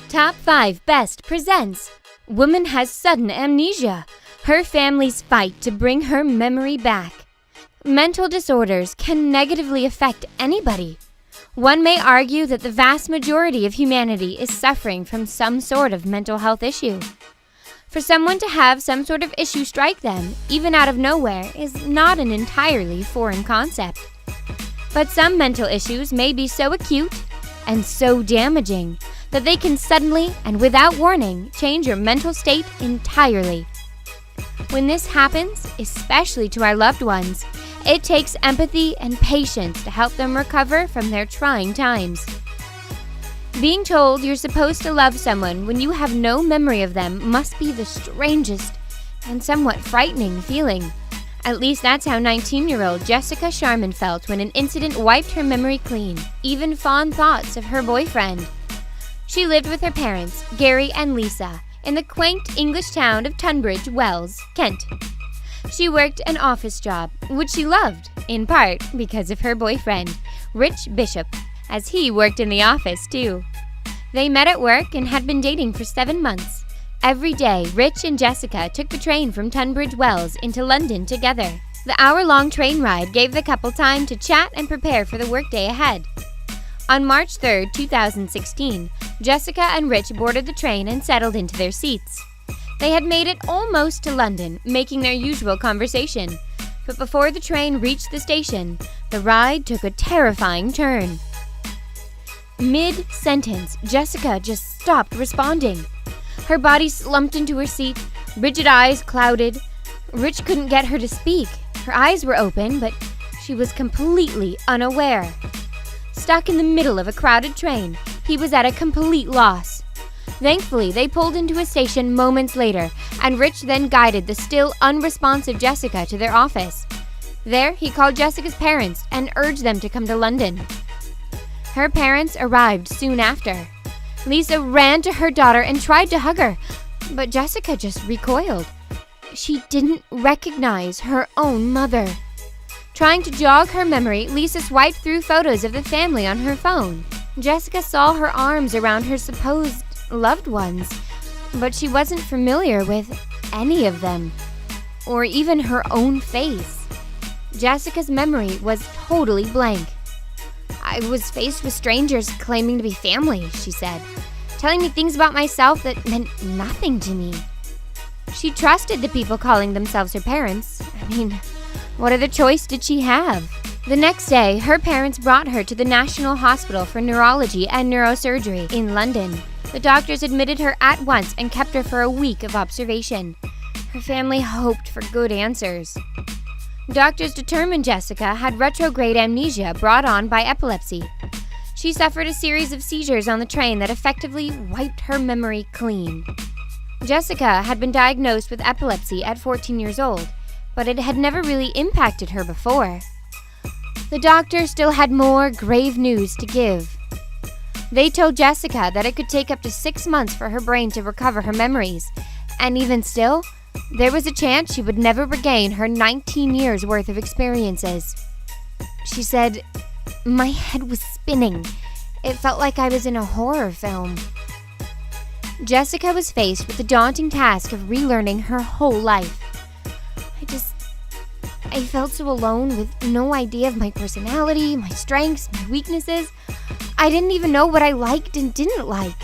Top 5 Best presents Woman Has Sudden Amnesia. Her family's fight to bring her memory back. Mental disorders can negatively affect anybody. One may argue that the vast majority of humanity is suffering from some sort of mental health issue. For someone to have some sort of issue strike them, even out of nowhere, is not an entirely foreign concept. But some mental issues may be so acute and so damaging that they can suddenly and without warning change your mental state entirely. When this happens, especially to our loved ones, it takes empathy and patience to help them recover from their trying times. Being told you're supposed to love someone when you have no memory of them must be the strangest and somewhat frightening feeling. At least that's how 19-year-old Jessica Sharman felt when an incident wiped her memory clean, even fond thoughts of her boyfriend. She lived with her parents, Gary and Lisa, in the quaint English town of Tunbridge Wells, Kent. She worked an office job, which she loved, in part because of her boyfriend, Rich Bishop, as he worked in the office too. They met at work and had been dating for 7 months. Every day, Rich and Jessica took the train from Tunbridge Wells into London together. The hour-long train ride gave the couple time to chat and prepare for the workday ahead. On March 3, 2016, Jessica and Rich boarded the train and settled into their seats. They had made it almost to London, making their usual conversation. But before the train reached the station, the ride took a terrifying turn. Mid-sentence, Jessica just stopped responding. Her body slumped into her seat, rigid eyes clouded. Rich couldn't get her to speak. Her eyes were open, but she was completely unaware. Stuck in the middle of a crowded train, he was at a complete loss. Thankfully, they pulled into a station moments later, and Rich then guided the still unresponsive Jessica to their office. There, he called Jessica's parents and urged them to come to London. Her parents arrived soon after. Lisa ran to her daughter and tried to hug her, but Jessica just recoiled. She didn't recognize her own mother. Trying to jog her memory, Lisa swiped through photos of the family on her phone. Jessica saw her arms around her supposed loved ones, but she wasn't familiar with any of them, or even her own face. Jessica's memory was totally blank. "I was faced with strangers claiming to be family," she said, "telling me things about myself that meant nothing to me." She trusted the people calling themselves her parents. I mean, what other choice did she have? The next day, her parents brought her to the National Hospital for Neurology and Neurosurgery in London. The doctors admitted her at once and kept her for a week of observation. Her family hoped for good answers. Doctors determined Jessica had retrograde amnesia brought on by epilepsy. She suffered a series of seizures on the train that effectively wiped her memory clean. Jessica had been diagnosed with epilepsy at 14 years old, but it had never really impacted her before. The doctor still had more grave news to give. They told Jessica that it could take up to 6 months for her brain to recover her memories, and even still, there was a chance she would never regain her 19 years worth of experiences. She said, "My head was spinning. It felt like I was in a horror film." Jessica was faced with the daunting task of relearning her whole life. I felt so alone with no idea of my personality, my strengths, my weaknesses. I didn't even know what I liked and didn't like.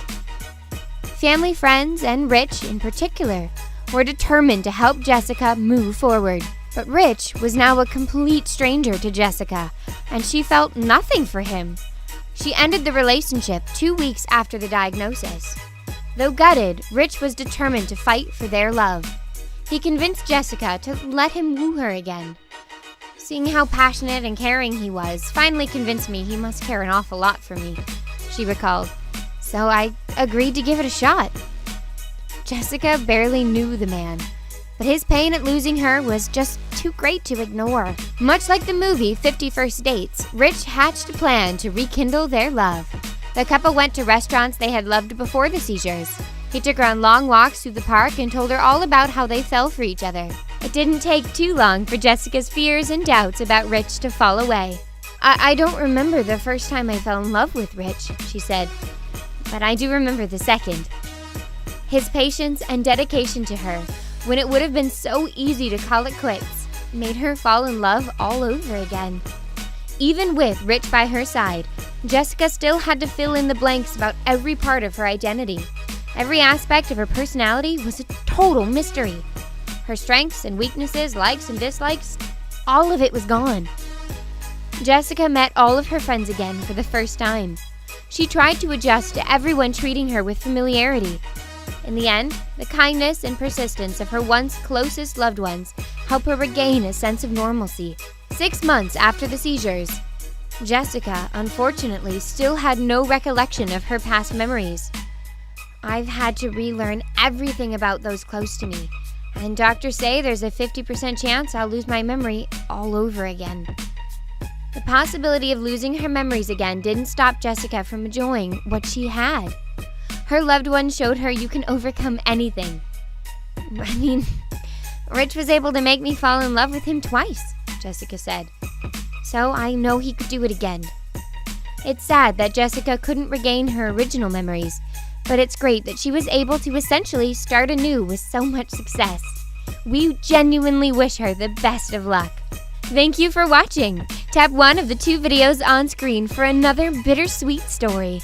Family, friends, and Rich in particular were determined to help Jessica move forward. But Rich was now a complete stranger to Jessica, and she felt nothing for him. She ended the relationship 2 weeks after the diagnosis. Though gutted, Rich was determined to fight for their love. He convinced Jessica to let him woo her again. "Seeing how passionate and caring he was finally convinced me he must care an awful lot for me," she recalled. "So I agreed to give it a shot." Jessica barely knew the man, but his pain at losing her was just too great to ignore. Much like the movie 50 First Dates, Rich hatched a plan to rekindle their love. The couple went to restaurants they had loved before the seizures. He took her on long walks through the park and told her all about how they fell for each other. It didn't take too long for Jessica's fears and doubts about Rich to fall away. I don't remember the first time I fell in love with Rich," she said. but I do remember the second. His patience and dedication to her, when it would have been so easy to call it quits, made her fall in love all over again. Even with Rich by her side, Jessica still had to fill in the blanks about every part of her identity. Every aspect of her personality was a total mystery. Her strengths and weaknesses, likes and dislikes, all of it was gone. Jessica met all of her friends again for the first time. She tried to adjust to everyone treating her with familiarity. In the end, the kindness and persistence of her once closest loved ones helped her regain a sense of normalcy. 6 months after the seizures, Jessica, unfortunately, still had no recollection of her past memories. I've had to relearn everything about those close to me, and doctors say there's a 50% chance I'll lose my memory all over again. The possibility of losing her memories again didn't stop Jessica from enjoying what she had. Her loved ones showed her you can overcome anything. I mean, Rich was able to make me fall in love with him twice, Jessica said. So I know he could do it again. It's sad that Jessica couldn't regain her original memories, but it's great that she was able to essentially start anew with so much success. We genuinely wish her the best of luck. Thank you for watching. Tap one of the 2 videos on screen for another bittersweet story.